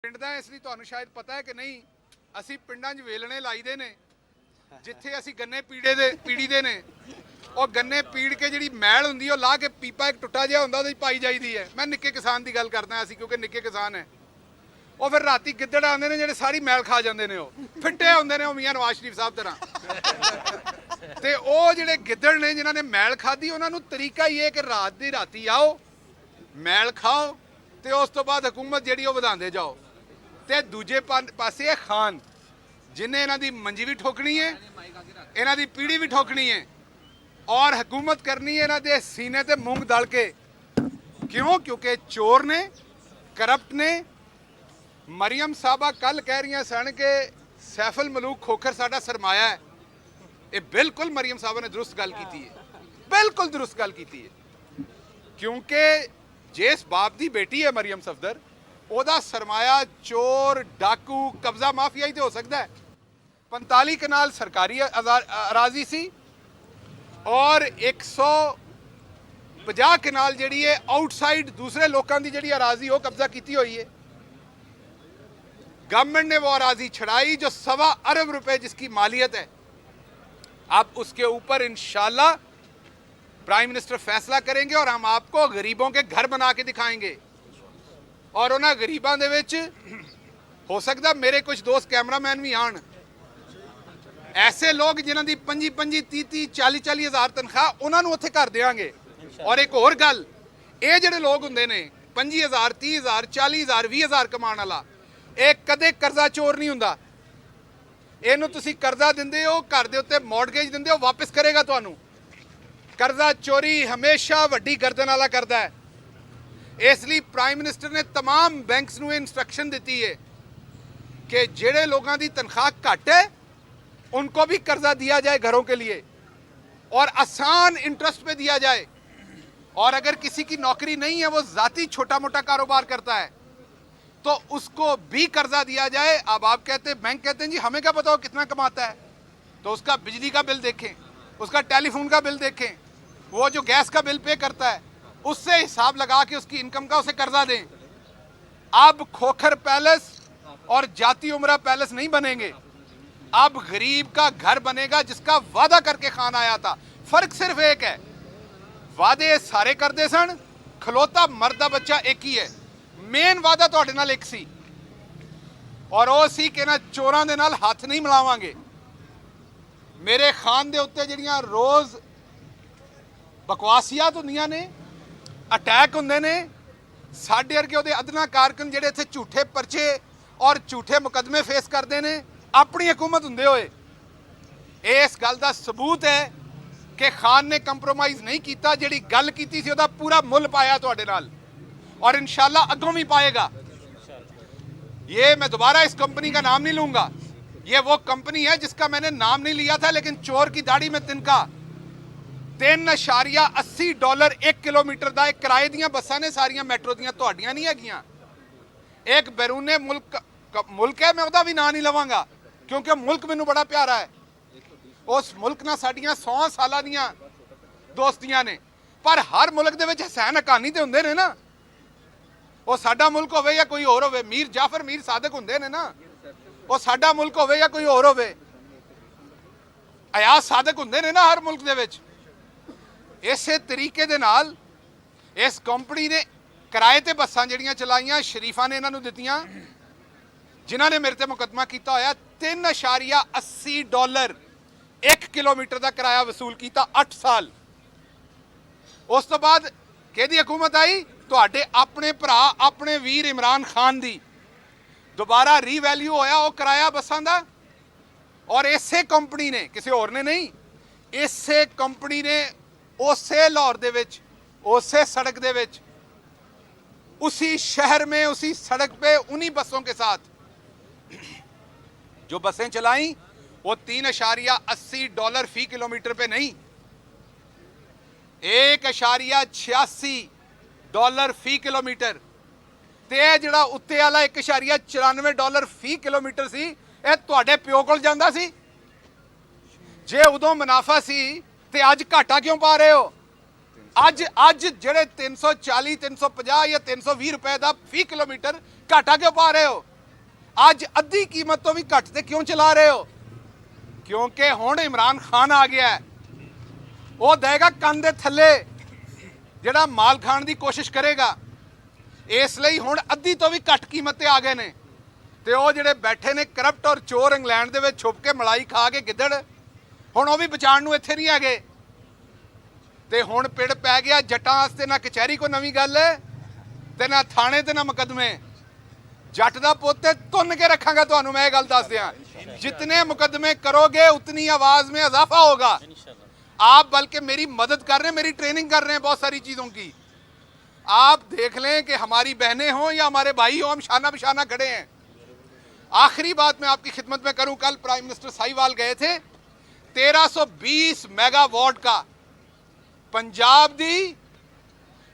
ਪਿੰਡ ਦਾ ਇਸ ਲਈ ਤੁਹਾਨੂੰ ਸ਼ਾਇਦ ਪਤਾ ਹੈ ਕਿ ਨਹੀਂ, ਅਸੀਂ ਪਿੰਡਾਂ 'ਚ ਵੇਲਣੇ ਲਾਈਦੇ ਨੇ ਜਿੱਥੇ ਅਸੀਂ ਗੰਨੇ ਪੀੜੀ ਦੇ ਨੇ। ਉਹ ਗੰਨੇ ਪੀੜ ਕੇ ਜਿਹੜੀ ਮੈਲ ਹੁੰਦੀ ਉਹ ਲਾ ਕੇ ਪੀਪਾ ਇੱਕ ਟੁੱਟਾ ਜਿਹਾ ਹੁੰਦਾ ਉਹਦੇ 'ਚ ਪਾਈ ਜਾਈਦੀ ਹੈ। ਮੈਂ ਨਿੱਕੇ ਕਿਸਾਨ ਦੀ ਗੱਲ ਕਰਦਾ ਅਸੀਂ, ਕਿਉਂਕਿ ਨਿੱਕੇ ਕਿਸਾਨ ਹੈ। ਉਹ ਫਿਰ ਰਾਤੀ ਗਿੱਦੜ ਆਉਂਦੇ ਨੇ ਜਿਹੜੇ ਸਾਰੀ ਮੈਲ ਖਾ ਜਾਂਦੇ ਨੇ, ਉਹ ਫਿੱਟੇ ਹੁੰਦੇ ਨੇ, ਉਹ ਮੀਆਂ ਨਵਾਜ਼ ਸ਼ਰੀਫ ਸਾਹਿਬ ਤਰ੍ਹਾਂ। ਤੇ ਉਹ ਜਿਹੜੇ ਗਿੱਦੜ ਨੇ ਜਿਨ੍ਹਾਂ ਨੇ ਮੈਲ ਖਾਧੀ, ਉਹਨਾਂ ਨੂੰ ਤਰੀਕਾ ਹੀ ਇਹ ਕਿ ਰਾਤ ਦੀ ਰਾਤੀ ਆਓ, ਮੈਲ ਖਾਓ ਤੇ ਉਸ ਤੋਂ ਬਾਅਦ ਹਕੂਮਤ ਜਿਹੜੀ ਉਹ ਵਧਾਉਂਦੇ ਜਾਓ। ਤੇ ਦੂਜੇ ਪਾਸੇ ਖਾਨ ਜਿਨੇ ਇਹਨਾਂ ਦੀ ਮੰਜੀ ਵੀ ਠੋਕਣੀ ਹੈ, ਇਹਨਾਂ ਦੀ ਪੀੜੀ ਵੀ ਠੋਕਣੀ ਹੈ ਔਰ ਹਕੂਮਤ ਕਰਨੀ ਹੈ ਇਹਨਾਂ ਦੇ ਸੀਨੇ ਤੇ ਮੂੰਗ ਦਲ ਕੇ। ਕਿਉਂ? ਕਿਉਂਕਿ ਚੋਰ ਨੇ, ਕਰਪਟ ਨੇ। ਮਰੀਮ ਸਾਹਿਬਾ ਕੱਲ ਕਹਿ ਰਹੀਆਂ ਸਨ ਕਿ ਸੈਫਲ ਮਲੂਕ ਖੋਖਰ ਸਾਡਾ ਸਰਮਾਇਆ ਹੈ। ਇਹ ਬਿਲਕੁਲ ਮਰੀਮ ਸਾਹਿਬਾ ਨੇ ਦਰੁਸਤ ਗੱਲ ਕੀਤੀ ਹੈ, ਬਿਲਕੁਲ ਦਰੁਸਤ ਗੱਲ ਕੀਤੀ ਹੈ। ਕਿਉਂਕਿ ਜਿਸ ਬਾਪ ਦੀ ਬੇਟੀ ਹੈ ਮਰੀਮ ਸਫਦਰ, ਉਹਦਾ ਸਰਮਾਇਆ ਚੋਰ, ਡਾਕੂ, ਕਬਜ਼ਾ ਮਾਫੀਆ ਹੀ ਤੇ ਹੋ ਸਕਦਾ ਹੈ। 45 ਕਨਾਲ ਸਰਕਾਰੀ ਅਰਾਜ਼ੀ ਸੀ ਔਰ 150 ਕਨਾਲ ਜਿਹੜੀ ਹੈ ਆਊਟਸਾਈਡ ਦੂਸਰੇ ਲੋਕਾਂ ਦੀ ਜਿਹੜੀ ਅਰਾਜ਼ੀ ਉਹ ਕਬਜ਼ਾ ਕੀਤੀ ਹੋਈ है। गवर्नमेंट ने वो अराजी छड़ाई जो 1.25 अरब रुपए जिसकी मालियत है। अब उसके ऊपर इंशाल्लाह प्राइम मिनिस्टर फैसला करेंगे और हम आपको गरीबों के घर बना के दिखाएंगे। और उन्होंने गरीबों के विच हो सकता मेरे कुछ दोस्त कैमरामैन भी आन, ऐसे लोग जिन्हों की 25 30 40 हज़ार तनख्वाह, उन्होंने उत्थे कर देंगे। और एक होर गल, ये जिहड़े लोग हुंदे ने 25,000 30,000 40,000 20,000 कमाने वाला, ਇਹ ਕਦੇ ਕਰਜ਼ਾ ਚੋਰ ਨਹੀਂ ਹੁੰਦਾ। ਇਹਨੂੰ ਤੁਸੀਂ ਕਰਜ਼ਾ ਦਿੰਦੇ ਹੋ, ਘਰ ਦੇ ਉੱਤੇ ਮੌਰਗੇਜ ਦਿੰਦੇ ਹੋ, ਵਾਪਸ ਕਰੇਗਾ ਤੁਹਾਨੂੰ। ਕਰਜ਼ਾ ਚੋਰੀ ਹਮੇਸ਼ਾ ਵੱਡੀ ਗਰਦਨ ਵਾਲਾ ਕਰਦਾ ਹੈ। ਇਸ ਲਈ ਪ੍ਰਾਈਮ ਮਿਨਿਸਟਰ ਨੇ तमाम ਬੈਂਕਸ ਨੂੰ ਇਨਸਟਰਕਸ਼ਨ ਦਿੱਤੀ ਹੈ कि ਜਿਹੜੇ ਲੋਕਾਂ ਦੀ ਤਨਖਾਹ ਘੱਟ है उनको भी कर्जा दिया जाए घरों के लिए और आसान इंटरेस्ट पे दिया जाए। और अगर किसी की नौकरी नहीं है, वो जाती छोटा मोटा कारोबार करता है, तो उसको भी कर्जा दिया जाए। अब आप कहते हैं, बैंक कहते हैं जी हमें क्या पता वो कितना कमाता है, तो उसका बिजली का बिल देखें, उसका टेलीफोन का बिल देखें, वो जो गैस का बिल पे करता है उससे हिसाब लगा के उसकी इनकम का उसे कर्जा दें। अब खोखर पैलेस और जाती उमरा पैलेस नहीं बनेंगे, अब गरीब का घर बनेगा जिसका वादा करके खान आया था। फर्क सिर्फ एक है, वादे सारे करते सन, खलोता मर्द दा बच्चा एक ही है। मेन वादा तुहाडे नाल एक सी और वो सी कि ना चोरां दे नाल हथ नहीं मिलावांगे। मेरे खान दे उत्ते जिहड़ियां रोज़ बकवासियात हुंदियां ने, अटैक हुंदे ने, साडे वर्गे उहदे अदना कारकन जिहड़े इत्थे झूठे परचे और झूठे मुकदमे फेस करते हैं अपनी हुकूमत हुंदे होए। इस गल का सबूत है कि खान ने कंप्रोमाइज़ नहीं किया, जिहड़ी गल कीती सी उहदा पूरा मुल पाया तुहाडे नाल और इंशाल्लाह अगों भी पाएगा। ये मैं दोबारा इस कंपनी का नाम नहीं लूँगा, ये वो कंपनी है जिसका मैंने नाम नहीं लिया था, लेकिन चोर की दाढ़ी में तिनका। $3.80 1 किलोमीटर का एक किराए दियां बसां ने सारियां मैट्रो दियां, तुहाडियां नहीं हैगियां। एक बैरूने मुल्क है, मैं उसका भी नाम नहीं लवांगा क्योंकि मुल्क मैनू बड़ा प्यारा है। उस मुल्क नाल साडियां 100 साल दियां दोस्तियां ने, पर हर मुल्क दे विच हुसैन हकानी ते हुंदे ने ना। वो साडा मुल्क होवे या कोई होर होवे, मीर जाफर मीर सादक हुंदे ने ना। वो साडा मुल्क होवे या कोई होर होवे, अयाज सादक हुंदे ने ना हर मुल्क दे विच। इसे तरीके दे नाल इस कंपनी ने किराए ते बसां जिहड़ियां चलाईयां, शरीफा ने इन्हां नूं दित्तियां, जिन्हां ने मेरे ते मुकदमा किया होया। $3.80 1 किलोमीटर का किराया वसूल किया 8 साल। उस तो बाद किहदी हुकूमत आई? तुहाडे अपने भरा अपने वीर इमरान खान दी दोबारा रीवैल्यू होया वो किराया बसां दा। और इसे कंपनी ने, किसी होर ने नहीं, इसे कंपनी ने उसे लाहौर दे विच, उसे सड़क दे विच, उसी शहर में, उसी सड़क पे, उन्हीं बसों के साथ जो बसें चलाई, वो $3.80 फी किलोमीटर पे नहीं, $1.86 फी किलोमीटर। ते जिहड़ा उत्ते वाला $1.94 फी किलोमीटर सी, ये तुहाडे प्यो कोल जांदा सी। जे उदों मुनाफा सी ते अज घाटा क्यों पा रहे हो? अज जिहड़े 340 350 या 320 रुपए का फी किलोमीटर घाटा क्यों पा रहे हो? ਅੱਜ ਅੱਧੀ ਕੀਮਤ ਤੋਂ ਵੀ ਘੱਟ ਤੇ ਕਿਉਂ ਚਲਾ ਰਹੇ ਹੋ? ਕਿਉਂਕਿ ਹੁਣ ਇਮਰਾਨ ਖਾਨ ਆ ਗਿਆ ਹੈ, ਉਹ ਦੇਗਾ ਕੰਨ ਦੇ ਥੱਲੇ ਜਿਹੜਾ ਮਾਲ ਖਾਣ ਦੀ ਕੋਸ਼ਿਸ਼ ਕਰੇਗਾ। ਇਸ ਲਈ ਹੁਣ ਅੱਧੀ ਤੋਂ ਵੀ ਘੱਟ ਕੀਮਤ ਤੇ ਆ ਗਏ ਨੇ ਤੇ ਉਹ ਜਿਹੜੇ ਬੈਠੇ ਨੇ ਕਰਪਟ ਔਰ ਚੋਰ ਇੰਗਲੈਂਡ ਦੇ ਵਿੱਚ ਛੁਪ ਕੇ ਮਲਾਈ ਖਾ ਕੇ ਗਿੱਦੜ, ਹੁਣ ਉਹ ਵੀ ਬਚਾਉਣ ਨੂੰ ਇੱਥੇ ਨਹੀਂ ਹੈਗੇ। ਤੇ ਹੁਣ ਪਿੜ ਪੈ ਗਿਆ ਜੱਟਾਂ ਵਾਸਤੇ, ਨਾ ਕਚਹਿਰੀ ਕੋ ਨਵੀਂ ਗੱਲ ਹੈ ਤੇ ਨਾ ਥਾਣੇ ਤੇ ਨਾ ਮੁਕੱਦਮੇ। जट का पुत तुन के रखांगा। ਤੁਹਾਨੂੰ मैं ये गल दस दिया, जितने मुकदमे करोगे उतनी आवाज में इजाफा होगा। आप बल्कि मेरी मदद कर रहे हैं, मेरी ट्रेनिंग कर रहे हैं बहुत सारी चीज़ों की। आप देख लें कि हमारी बहनें हों या हमारे भाई हों, हम शाना बिशाना खड़े हैं। आखिरी बात मैं आपकी खिदमत में करूं, कल प्राइम मिनिस्टर साहिवाल गए थे, 1320 मेगावाट का पंजाब दी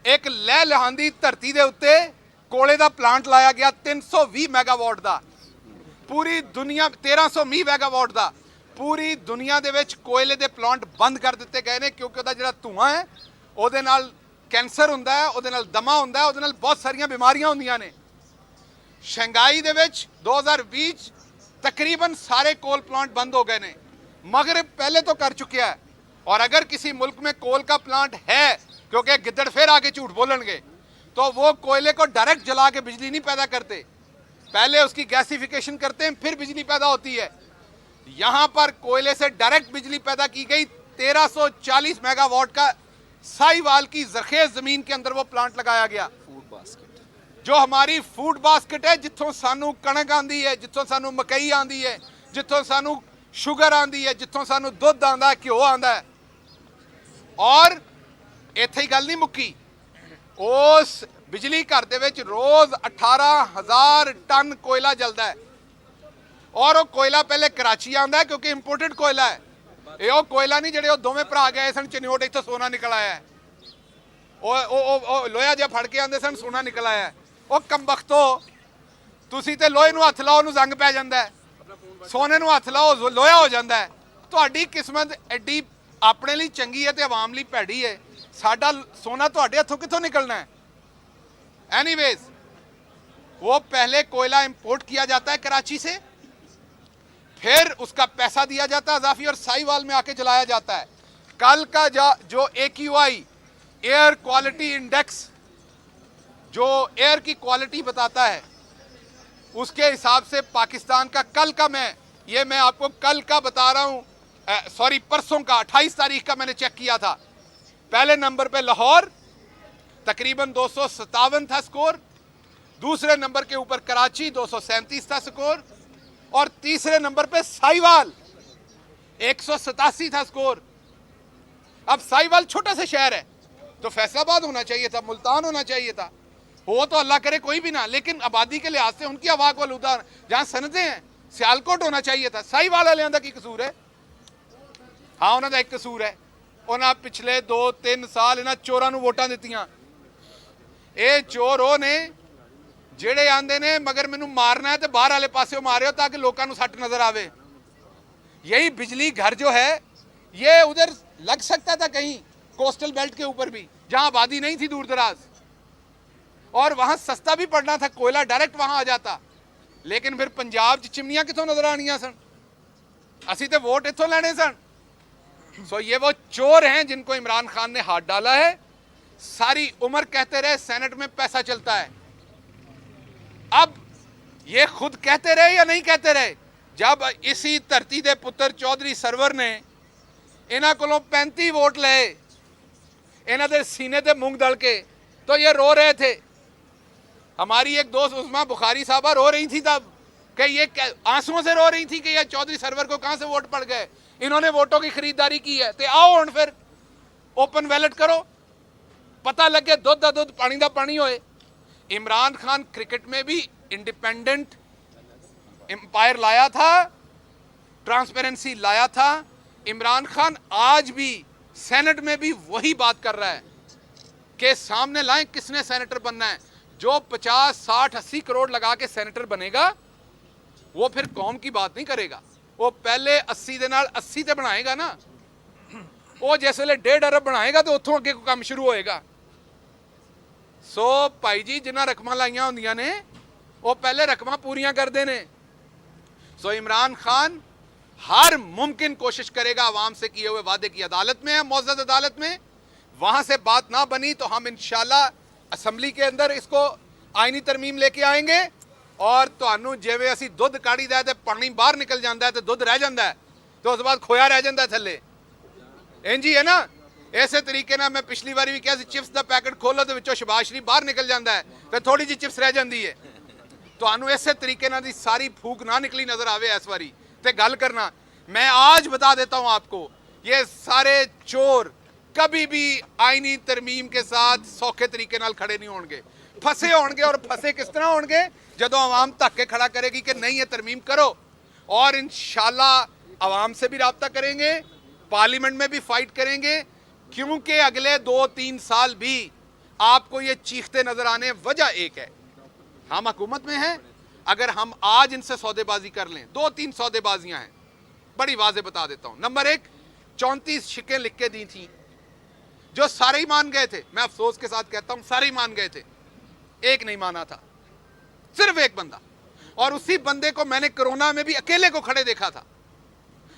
एक लह लहांदी धरती दे उत्ते कोले दा प्लांट लाया गया, 320 मेगावाट दा। पूरी दुनिया 1320 मेगावाट दा पूरी दुनिया दे विच कोयले दे प्लांट बंद कर दिते गए ने, क्योंकि उहदा जिहड़ा धुआं है उहदे नाल कैंसर हुंदा है, उहदे नाल दमा हुंदा है, उहदे नाल बहुत सारियां बीमारियां हुंदियां ने। शंघाई दे विच 2020 तकरीबन सारे कोल प्लांट बंद हो गए ने। मगरब पहले तो कर चुकिया है, और अगर किसी मुल्क में कोल का प्लांट है, क्योंकि गिद्दड़ फिर आगे झूठ बोलेंगे, तो वो कोयले को डायरेक्ट जला के बिजली नहीं पैदा करते, पहले उसकी गैसिफिकेशन करते हैं, फिर बिजली पैदा होती है। यहां पर कोयले से डायरेक्ट बिजली पैदा की गई। 1340 मेगावाट का साहिवाल की जरखेज जमीन के अंदर वो प्लांट लगाया गया। फूड बास्केट, जो हमारी फूड बास्केट है, जिथों सानू कणक आंदी है, जिथों सानू मकई आंदी है, जिथों सानू शुगर आंदी है, जिथों सानू दुध आंदा है, घ्यो आंदा है। और इत्थे ही गल नहीं मुक्की, उस बिजली घर दे विच रोज 18,000 टन कोयला जलदा है, और वो कोयला पहले कराची आंदा है, क्योंकि इंपोर्टेड कोयला है। ये वो कोयला नहीं जेडे दोवें भरा गए सन चनियोट, इत्थों सोना निकल आया है। लोहा जिहा फड़ के आंदे सन, सोना निकल आया है। वो कमबख्तो, तुसीं ते लोहे नूं हत्थ लाओ नूं जंग पै जांदा है, सोने नूं हत्थ लाओ लोहा हो जांदा है। तुहाडी किस्मत एडी अपने लिए चंगी है ते आवाम लिए भैड़ी है। साडा सोना तुहाडे हत्थों कित्थों निकलना है? एनीवेज, वो पहले कोयला इंपोर्ट किया जाता है कराची से, फिर उसका पैसा दिया जाता है अजाफी, और साहिवाल में आके जलाया जाता है। कल का जो AQI एयर क्वालिटी इंडेक्स, जो एयर की क्वालिटी बताता है, उसके हिसाब से पाकिस्तान का कल का, मैं आपको कल का बता रहा हूं, सॉरी परसों का 28 तारीख का मैंने चेक किया था। पहले नंबर पे लाहौर तकरीबन 257 था स्कोर, दूसरे नंबर के ऊपर कराची 237 था स्कोर, और तीसरे नंबर पे साहिवाल 187 था स्कोर। अब साहिवाल छोटा सा शहर है, तो फैसलाबाद होना चाहिए था, मुल्तान होना चाहिए था, हो तो अल्लाह करे कोई भी ना, लेकिन आबादी के लिहाज से उनकी आवाज वालूदा जहां सनदे हैं, सियालकोट होना चाहिए था। साहिवाल वालियां दा की कसूर है? हाँ, उन्होंने एक कसूर है, उन्होंने पिछले 2-3 साल इन्होंने चोरों को वोटां दित्तियां। ये चोर वो ने जेड़े आंदे ने मगर मैनू मारना है तो बाहर वाले पासे मारियो ताकि लोगों को सट नजर आवे। यही बिजली घर जो है ये उधर लग सकता था कहीं कोस्टल बेल्ट के ऊपर भी, जहां आबादी नहीं थी दूर दराज, और वहां सस्ता भी पड़ना था, कोयला डायरेक्ट वहां आ जाता। लेकिन फिर पंजाब च चिमनियां कितों नजर आनियां सन, असी तो वोट इत्थों लैने सन। सो ये वो चोर हैं जिनको इमरान खान ने हाथ डाला है। सारी उम्र कहते रहे सेनेट में पैसा चलता है, अब ये खुद कहते रहे या नहीं कहते रहे? जब इसी धरती दे पुत्र चौधरी सरवर ने इन्हां कोलों 35 वोट ले, इन्हां दे सीने ते मूंग दल के, तो ये रो रहे थे। हमारी एक दोस्त उस्मा बुखारी साहबा रो रही थी तब, कि ये आंसुओं से रो रही थी कि ये चौधरी सरवर को कहां से वोट पड़ गए, इन्होंने वोटों की खरीदारी की है। तो आओ हुण फिर ओपन बैलेट करो, पता लगे दुध दा दुध पानी दा पानी होए। इमरान खान क्रिकेट में भी इंडिपेंडेंट एम्पायर लाया था, ट्रांसपेरेंसी लाया था। इमरान खान आज भी सेनेट में भी वही बात कर रहा है कि सामने लाएं किसने सेनेटर बनना है। जो 50, 60, 80 करोड़ लगा के सेनेटर बनेगा वो फिर कौम की बात नहीं करेगा, वो पहले 80 दे नाल 80 ते बनाएगा ना। वो जिस वेले 1.5 अरब बनाएगा तो उत्थों अगे कोई काम शुरू होएगा। सो भाई जी, जिन्हां रकमां लाइयां होंदियां ने वो पहले रकमां पूरियां करते ने। सो इमरान खान हर मुमकिन कोशिश करेगा आवाम से किए हुए वादे की अदालत में है, मौजूद अदालत में, वहां से बात ना बनी तो हम इंशाल्लाह असम्बली के अंदर इसको आईनी तरमीम लेके आएंगे और ਤੁਹਾਨੂੰ ਜਿਵੇਂ ਅਸੀਂ ਦੁੱਧ ਕਾੜੀਦਾ ਤੇ ਪਾਣੀ ਬਾਹਰ ਨਿਕਲ ਜਾਂਦਾ ਤੇ ਦੁੱਧ ਰਹਿ ਜਾਂਦਾ ਤੇ ਉਸ ਤੋਂ ਬਾਅਦ ਖੋਇਆ ਰਹਿ ਜਾਂਦਾ ਥੱਲੇ, ਇੰਜ ਹੀ ਹੈ ਨਾ। ਇਸੇ ਤਰੀਕੇ ਨਾਲ ਮੈਂ ਪਿਛਲੀ ਵਾਰੀ ਵੀ ਕਿਹਾ ਸੀ ਚਿਪਸ ਦਾ ਪੈਕਟ ਖੋਲੋ ਤੇ ਵਿੱਚੋਂ ਸ਼ਬਾਸ਼ ਸ਼ਰੀਫ ਬਾਹਰ ਨਿਕਲ ਜਾਂਦਾ ਹੈ ਤੇ ਥੋੜੀ ਜਿਹੀ ਚਿਪਸ ਰਹਿ ਜਾਂਦੀ ਹੈ। ਤੁਹਾਨੂੰ ਇਸੇ ਤਰੀਕੇ ਨਾਲ ਦੀ ਸਾਰੀ फूक ना निकली नजर आवे इस बारी ते गल करना। मैं आज बता देता हूं आपको, ये सारे चोर कभी भी आईनी तरमीम के साथ सौखे तरीके नाल खड़े नहीं होंगे, फसे होंगे। और फसे किस तरह होंगे? जदों आवाम धक्के खड़ा करेगी कि नहीं ये तरमीम करो, और इंशाल्लाह आवाम से भी रब्ता करेंगे, पार्लियामेंट में भी फाइट करेंगे, क्योंकि अगले 2-3 साल भी आपको ये चीखते नजर आने। वजह एक है, हम हुकूमत में हैं, अगर हम आज इनसे सौदेबाजी कर लें, 2-3 सौदेबाजियां हैं, बड़ी वाजे बता देता हूं। नंबर 1, 34 शिकें लिख के दी थी जो सारे ही मान गए थे। मैं अफसोस के साथ कहता हूं सारे ही मान गए थे, एक नहीं माना था, सिर्फ एक बंदा, और उसी बंदे को मैंने कोरोना में भी अकेले को खड़े देखा था।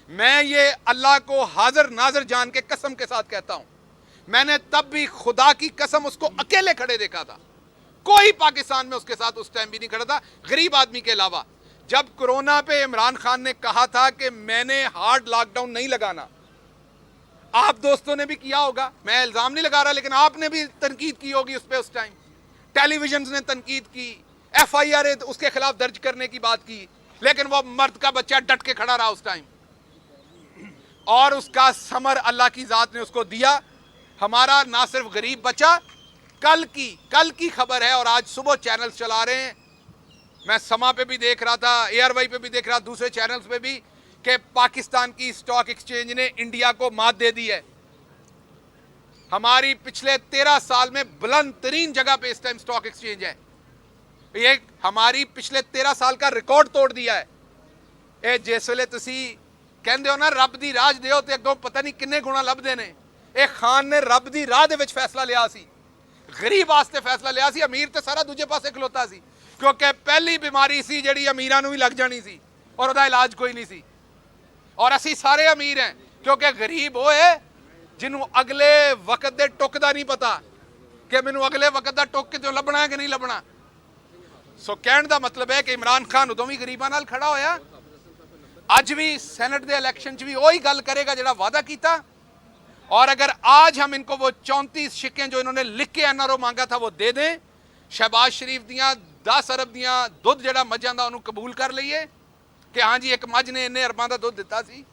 मैं ये अल्लाह को हाजिर नाजिर जान के कसम के साथ कहता हूं, मैंने तब भी खुदा की कसम उसको अकेले खड़े देखा था। कोई पाकिस्तान में उसके साथ उस टाइम भी नहीं खड़ा था, गरीब आदमी के अलावा। जब कोरोना पे इमरान खान ने कहा था कि मैंने हार्ड लॉकडाउन नहीं लगाना, आप दोस्तों ने भी किया होगा, मैं इल्जाम नहीं लगा रहा, लेकिन आपने भी तनकीद की होगी उस पर। उस टाइम टेलीविजन ने तनकीद की, FIR उसके खिलाफ दर्ज करने की बात की, लेकिन वो मर्द का बच्चा डट के खड़ा रहा उस टाइम, और उसका समर अल्लाह की जात ने उसको दिया। हमारा ना सिर्फ गरीब बचा, कल की खबर है, और आज सुबह चैनल्स चला रहे हैं, मैं समा पे भी देख रहा था, ARY पे भी देख रहा, दूसरे चैनल्स पे भी, कि पाकिस्तान की स्टॉक एक्सचेंज ने इंडिया को मात दे दी है। हमारी पिछले 13 साल में बुलंद तरीन जगह पे इस टाइम स्टॉक एक्सचेंज है, ये हमारी पिछले 13 साल का रिकॉर्ड तोड़ दिया है। ये जिस वेले तुसी कहंदे हो ना रब दी राज दिओ ते अगों पता नहीं किन्ने गुणा लभदे ने। ये खान ने रब दी राह दे विच फैसला लिया सी, गरीब वास्ते फैसला लिया सी, अमीर ते सारा दूजे पासे खलोता सी, क्योंकि पहली बीमारी सी जिहड़ी अमीरां नूं भी लग जानी सी और उहदा इलाज कोई नहीं सी। और असी सारे अमीर हैं, क्योंकि गरीब वो है जिन्हों अगले वक्त दे टुक दा नहीं पता कि मैनूं अगले वक्त दा टुक कितों लभना है कि नहीं लभना। सो कहण दा मतलब है कि इमरान खान उदों भी गरीबां नाल खड़ा होया, अज भी सैनट दे इलैक्शन च भी वही गल करेगा जिहड़ा वादा कीता। और अगर आज हम इनको वो 34 शिकें जो इन्होंने लिख के NRO मांगा था वो दे दें, शहबाज शरीफ दियाँ 10 अरब दियाँ दुध जिहड़ा मझां दा उन्होंने कबूल कर लईए कि हाँ जी एक मझ ने इन्ने अरबां दा दुध दिता सी।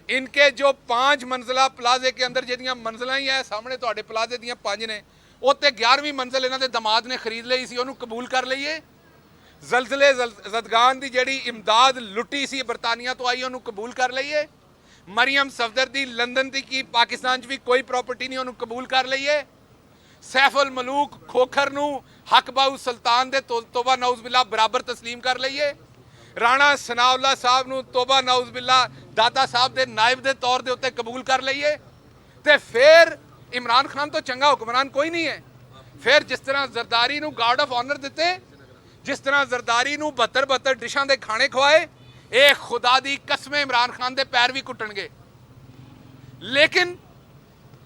इनके जो 5 मंजिला प्लाजे के अंदर जिहड़ियां मंजिलां ही है, सामने तुहाडे प्लाजे दियां 5 ने, उत्ते 11वीं मंजिल इन्हां दे दमाद ने खरीद लई सी, उन्होंने कबूल कर लईए। जलजले जदगान दी जिहड़ी इमदाद लुटी सी बरतानिया तो आई, उन्होंने कबूल कर लईए। मरियम सफदर दी लंदन दी की पाकिस्तान च भी कोई प्रॉपर्टी नहीं, उन्होंने कबूल कर लईए। सैफुल मलूक खोखर नूं हक बाऊ सुल्तान दे तोबा नाउज बिल्ला बराबर तस्लीम कर लईए। राणा सनाउल्ला साहब नूं तोबा नाउज बिल्ला दादा साहब दे नायब दे तौर दे उत्ते कबूल कर लईए। ते फिर इमरान खान तो चंगा हुक्मरान कोई नहीं है। फिर जिस तरह जरदारी नूं गार्ड ऑफ ऑनर दिते, जिस तरह जरदारी नूं 72 डिशां दे खाने खवाए, ਇਹ खुदा दी कसम इमरान खान दे पैर भी कुटणगे। लेकिन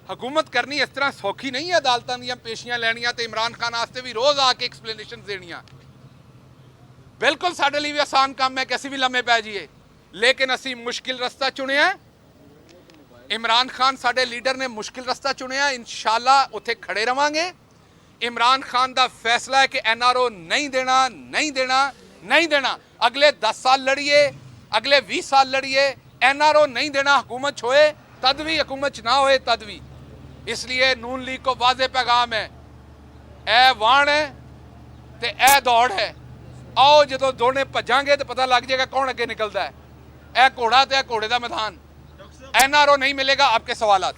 हुकूमत करनी इस तरह सौखी नहीं है, अदालतां दीयां पेशियां लैणियां ते इमरान खान वास्ते भी रोज़ आके एक्सप्लेनेशन देणियां बिल्कुल साडे लई भी आसान काम है कि असीं भी लम्मे पै जाइए, लेकिन असीं मुश्किल रस्ता चुनिया। इमरान खान साडे लीडर ने मुश्किल रस्ता चुनिया, इंशाअल्लाह उत्थे खड़े रवांगे। इमरान खान दा फैसला है कि NRO नहीं देना, नहीं देना, नहीं देना। अगले 10 साल लड़िए, अगले 20 साल लड़िए, NRO नहीं देना। हुकूमत होए तद भी, हुकूमत ना होए तद भी। इसलिए नून लीग को वाजे पैगाम है, ए वाण है ते ए दौड़ है। आओ जो दोने भजांगे तो पता लग जाएगा कौन अगे निकलता है। ए घोड़ा तो घोड़े का मैदान। NRO नहीं मिलेगा। आपके सवालात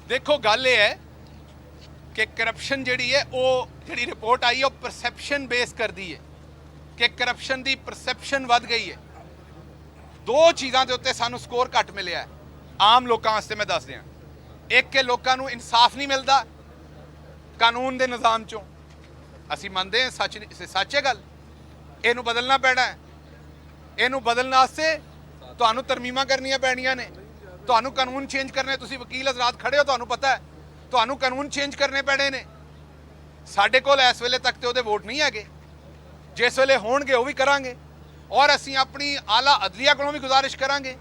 देखो, गल ये है कि करप्शन जिहड़ी है वो जिहड़ी रिपोर्ट आई है वो परसैप्शन बेस कर दी है कि करप्शन की परसैप्शन वध गई है। 2 चीज़ों के उत्ते सानू स्कोर घट मिले है। ਆਮ ਲੋਕਾਂ ਵਾਸਤੇ ਮੈਂ ਦੱਸ ਦਿਆਂ, ਇੱਕ ਕਿ ਲੋਕਾਂ ਨੂੰ ਇਨਸਾਫ ਨਹੀਂ ਮਿਲਦਾ ਕਾਨੂੰਨ ਦੇ ਨਿਜ਼ਾਮ ਚੋਂ। ਅਸੀਂ ਮੰਨਦੇ ਹਾਂ ਸੱਚ ਹੈ ਗੱਲ, ਇਹਨੂੰ ਬਦਲਣਾ ਪੈਣਾ ਹੈ। ਇਹਨੂੰ ਬਦਲਣ ਵਾਸਤੇ ਤੁਹਾਨੂੰ ਤਰਮੀਮਾਂ ਕਰਨੀਆਂ ਪੈਣੀਆਂ ਨੇ, ਤੁਹਾਨੂੰ ਕਾਨੂੰਨ ਚੇਂਜ ਕਰਨੇ। ਤੁਸੀਂ ਵਕੀਲ ਹਜ਼ਰਾਤ ਖੜੇ ਹੋ, ਤੁਹਾਨੂੰ ਪਤਾ ਹੈ ਤੁਹਾਨੂੰ ਕਾਨੂੰਨ ਚੇਂਜ ਕਰਨੇ ਪੈਣੇ ਨੇ। ਸਾਡੇ ਕੋਲ ਇਸ ਵੇਲੇ ਤੱਕ ਤੇ ਉਹਦੇ ਵੋਟ ਨਹੀਂ ਹੈਗੇ, ਜਿਸ ਵੇਲੇ ਹੋਣਗੇ ਉਹ ਵੀ ਕਰਾਂਗੇ। ਔਰ ਅਸੀਂ ਆਪਣੀ ਆਲਾ ਅਦਲੀਆ ਕੋਲੋਂ ਵੀ ਗੁਜ਼ਾਰਿਸ਼ ਕਰਾਂਗੇ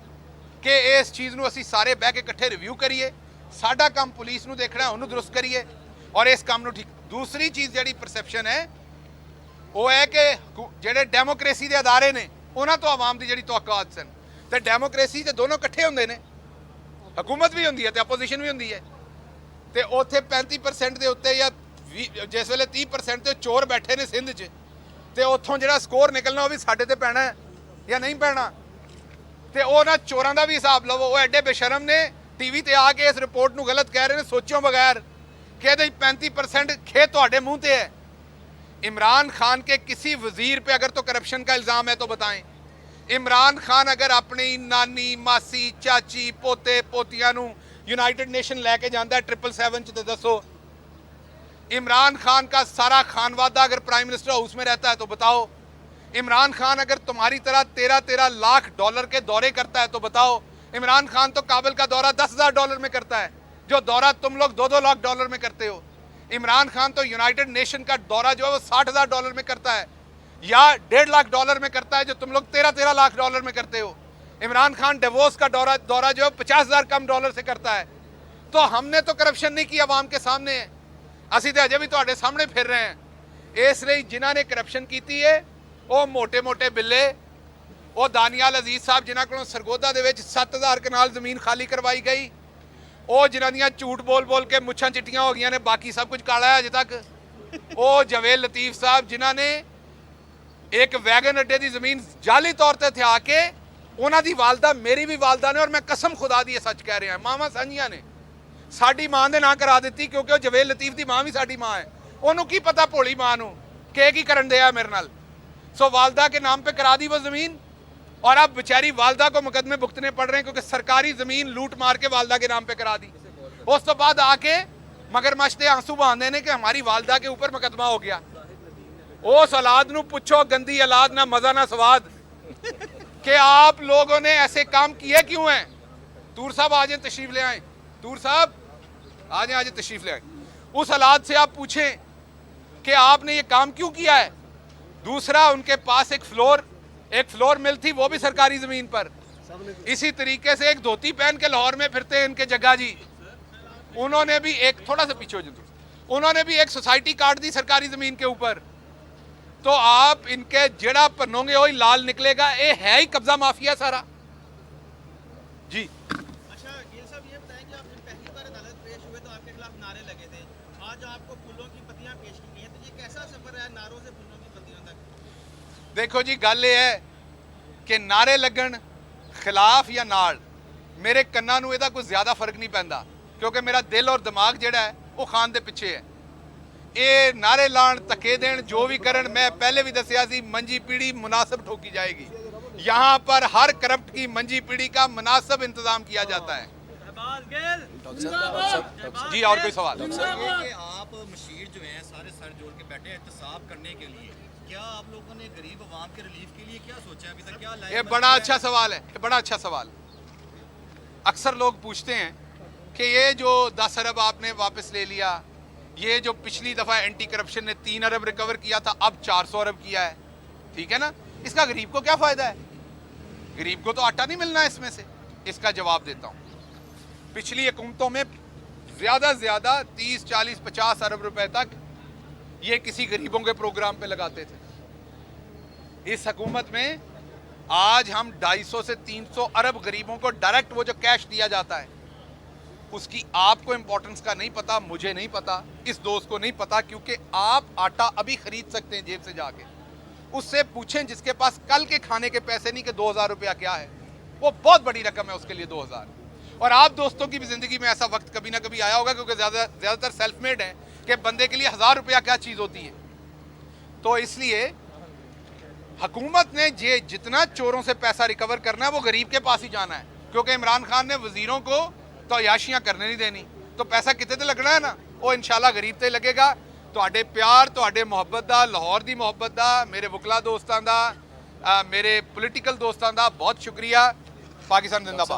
ਕਿ ਇਸ ਚੀਜ਼ ਨੂੰ ਅਸੀਂ ਸਾਰੇ ਬਹਿ ਕੇ ਇਕੱਠੇ ਰਿਵਿਊ ਕਰੀਏ। ਸਾਡਾ ਕੰਮ ਪੁਲਿਸ ਨੂੰ ਦੇਖਣਾ, ਉਹਨੂੰ ਦਰੁਸਤ ਕਰੀਏ ਔਰ ਇਸ ਕੰਮ ਨੂੰ ਠੀਕ। ਦੂਸਰੀ ਚੀਜ਼ ਜਿਹੜੀ ਪਰਸੈਪਸ਼ਨ ਹੈ ਉਹ ਹੈ ਕਿ ਜਿਹੜੇ ਡੈਮੋਕ੍ਰੇਸੀ ਦੇ ਅਦਾਰੇ ਨੇ ਉਹਨਾਂ ਤੋਂ ਆਵਾਮ ਦੀ ਜਿਹੜੀ ਤਵੱਕੁਆਤ ਸਨ, ਤੇ ਡੈਮੋਕ੍ਰੇਸੀ ਤੇ ਦੋਨੋਂ ਇਕੱਠੇ ਹੁੰਦੇ ਨੇ, ਹਕੂਮਤ ਵੀ ਹੁੰਦੀ ਹੈ ਤੇ ਆਪੋਜੀਸ਼ਨ ਵੀ ਹੁੰਦੀ ਹੈ। ਤੇ ਉੱਥੇ 35% ਦੇ ਉੱਤੇ ਜਾਂ ਜਿਸ ਵੇਲੇ 30% ਤੇ ਚੋਰ ਬੈਠੇ ਨੇ ਸਿੰਧ 'ਚ, ਤੇ ਉੱਥੋਂ ਜਿਹੜਾ ਸਕੋਰ ਨਿਕਲਣਾ ਉਹ ਵੀ ਸਾਡੇ ਤੇ ਪੈਣਾ ਹੈ ਜਾਂ ਨਹੀਂ ਪੈਣਾ। ਤੇ ਉਹਨਾਂ ਚੋਰਾਂ ਦਾ ਵੀ ਹਿਸਾਬ ਲਵੋ। ਉਹ ਐਡੇ ਬੇਸ਼ਰਮ ਨੇ, ਟੀਵੀ ਤੇ ਆ ਕੇ ਇਸ ਰਿਪੋਰਟ ਨੂੰ ਗਲਤ ਕਹਿ ਰਹੇ ਨੇ ਸੋਚਿਓ ਬਗੈਰ कि 35% खेत ਤੁਹਾਡੇ ਮੂੰਹ ਤੇ है। इमरान खान के किसी वजीर पे अगर तो करप्शन का इल्ज़ाम है तो बताएं। इमरान खान अगर अपनी नानी मासी चाची पोते पोतियां नू यूनाइटेड नेशन लैके जाता है 777 च, तो दसो इमरान खान का सारा खानवादा अगर प्राइम मिनिस्टर हाउस में रहता है तो बताओ। इमरान खान अगर तुम्हारी तरह 13-13 लाख डॉलर के दौरे करता है तो बताओ। इमरान खान तो काबुल का दौरा 10,000 डॉलर में करता है, जो दौरा तुम लोग 2-2 लाख डॉलर में करते हो। इमरान खान तो यूनाइटेड नेशन का दौरा जो है वो 60,000 डॉलर में करता है, या 1.5 लाख डॉलर में करता है, जो तुम लोग 13-13 लाख डॉलर में करते हो। इमरान खान डेवोस का दौरा जो है 50,000 कम डॉलर से करता है। तो हमने तो करप्शन नहीं की, आवाम के सामने है, असी तो अजे भी तुहाडे सामने फिर रहे हैं। इसलिए जिन्हों ने करप्शन की है वो मोटे मोटे बिल्ले, वो दानियाल अजीज साहब जिन्हों को सरगोदा दे विच 7,000 कनाल जमीन खाली करवाई गई, ਉਹ ਜਿਨ੍ਹਾਂ ਦੀਆਂ ਝੂਠ ਬੋਲ ਕੇ ਮੁੱਛਾਂ ਚਿੱਟੀਆਂ ਹੋ ਗਈਆਂ ਨੇ, ਬਾਕੀ ਸਭ ਕੁਝ ਕਾਲਾ ਹੈ ਅਜੇ ਤੱਕ। ਉਹ ਜਵੇਦ ਲਤੀਫ ਸਾਹਿਬ ਜਿਨ੍ਹਾਂ ਨੇ ਇੱਕ ਵੈਗਨ ਅੱਡੇ ਦੀ ਜ਼ਮੀਨ ਜਾਲੀ ਤੌਰ ਤੇ ਥਿਆ ਕੇ, ਉਹਨਾਂ ਦੀ ਵਾਲਦਾ ਮੇਰੀ ਵੀ ਵਾਲਦਾ ਨੇ, ਔਰ ਮੈਂ ਕਸਮ ਖੁਦਾ ਦੀ ਇਹ ਸੱਚ ਕਹਿ ਰਿਹਾ, ਮਾਵਾਂ ਸਾਂਝੀਆਂ ਨੇ, ਸਾਡੀ ਮਾਂ ਦੇ ਨਾਂ ਕਰਾ ਦਿੱਤੀ ਕਿਉਂਕਿ ਉਹ ਜਵੇਦ ਲਤੀਫ ਦੀ ਮਾਂ ਵੀ ਸਾਡੀ ਮਾਂ ਹੈ। ਉਹਨੂੰ ਕੀ ਪਤਾ ਭੋਲੀ ਮਾਂ ਨੂੰ ਕਿ ਕੀ ਕਰਨ ਦਿਆ ਮੇਰੇ ਨਾਲ। ਸੋ वालदा के नाम पे करा दी वो ज़मीन, और अब बेचारी वालदा को मुकदमे भुगतने पड़ रहे हैं क्योंकि सरकारी ज़मीन लूट मार के वालदा के नाम पे करा दी। उस तो बाद आके मगरमच्छ के आंसू बहाने ने कि हमारी वालदा के ऊपर मुकदमा हो गया। उस औलाद नू पूछो, गंदी औलाद, ना मज़ा ना स्वाद, कि आप लोगों ने ऐसे काम किए क्यों हैं। तूर साहब आ जाए, तशरीफ़ ले आए, तूर साहब आ जाए तशरीफ़ ले आए। उस औलाद से आप पूछें कि आपने ये काम क्यों किया है। दूसरा, उनके पास एक फ्लोर मिल थी, वो भी सरकारी ज़मीन पर। इसी तरीके से एक धोती पहन के लाहौर में फिरते हैं इनके जग्गा जी, उन्होंने भी एक, थोड़ा सा पीछे हो जाए, उन्होंने भी एक सोसाइटी काट दी सरकारी ज़मीन के ऊपर। तो आप इनके जड़ा पन्नोंगे वही लाल निकलेगा। ये है ही कब्जा माफिया सारा जी। अच्छा गिल साहब, ये बताएं कि आप जब पहली बार अदालत पेश हुए तो आपके खिलाफ नारे लगे थे, आज आपको फूलों की पत्तियां पेश की गई हैं, तो ये कैसा सफर है नारों से फूलों की पत्तियों तक। देखो जी, गल ये है कि नारे लगन खिलाफ या नाल मेरे कन्ना नूं इहदा कोई ज़्यादा फर्क नहीं पैंदा, क्योंकि मेरा दिल और दिमाग जिहड़ा है वो खान दे पिछे है। ये नारे लाण, धक्के देण, जो भी करन, मैं पहले भी दसिया सी, मंजी पीढ़ी मुनासिब ठोकी जाएगी। यहाँ पर हर करप्ट की मंजी पीढ़ी का मुनासिब इंतजाम किया जाता है जी। और कोई सवाल? कि आप मशीर जो हैं सारे सर जोड़ के बैठे एहतसाब करने के लिए, क्या आप लोगों ने गरीब आवाम के रिलीफ के लिए क्या सोचा है अभी तक? क्या ये बड़ा अच्छा सवाल है, ये बड़ा अच्छा सवाल। अक्सर लोग पूछते हैं कि ये जो 10 अरब आपने वापस ले लिया, ये जो पिछली दफ़ा एंटी करप्शन ने 3 अरब रिकवर किया था, अब 400 अरब किया है, ठीक है ना, इसका गरीब को क्या फ़ायदा है? गरीब को तो आटा नहीं मिलना है इसमें से। इसका जवाब देता हूँ। पिछली हुकूमतों में ज़्यादा से ज़्यादा 30, 40, 50 अरब रुपए तक ये किसी गरीबों के प्रोग्राम पे लगाते थे। इस हुकूमत में आज हम 250 से 300 अरब गरीबों को डायरेक्ट वो जो कैश दिया जाता है, उसकी आपको इंपॉर्टेंस का नहीं पता, मुझे नहीं पता, इस दोस्त को नहीं पता, क्योंकि आप आटा अभी खरीद सकते हैं जेब से जाके। उससे पूछें जिसके पास कल के खाने के पैसे नहीं कि 2,000 रुपया क्या है, वो बहुत बड़ी रकम है उसके लिए 2,000। और आप दोस्तों की भी ज़िंदगी में ऐसा वक्त कभी ना कभी आया होगा, क्योंकि ज़्यादातर सेल्फ मेड है, कि बंदे के लिए 1,000 रुपया क्या चीज़ होती है। तो इसलिए हुकूमत ने जितना चोरों से पैसा रिकवर करना है वो गरीब के पास ही जाना है। क्योंकि इमरान खान ने वजीरों को तो अयाशियां करने नहीं देनी, तो पैसा कितने ते लगना है ना, वो इंशाल्लाह गरीब ते लगेगा। ਤੁਹਾਡੇ ਪਿਆਰ, ਤੁਹਾਡੇ ਮੁਹੱਬਤ ਦਾ, ਲਾਹੌਰ ਦੀ ਮੁਹੱਬਤ ਦਾ, ਮੇਰੇ ਵਕਲਾ ਦੋਸਤਾਂ ਦਾ, ਮੇਰੇ ਪੋਲੀਟੀਕਲ ਦੋਸਤਾਂ ਦਾ ਬਹੁਤ ਸ਼ੁਕਰੀਆ। ਪਾਕਿਸਤਾਨ ਜ਼ਿੰਦਾਬਾਦ।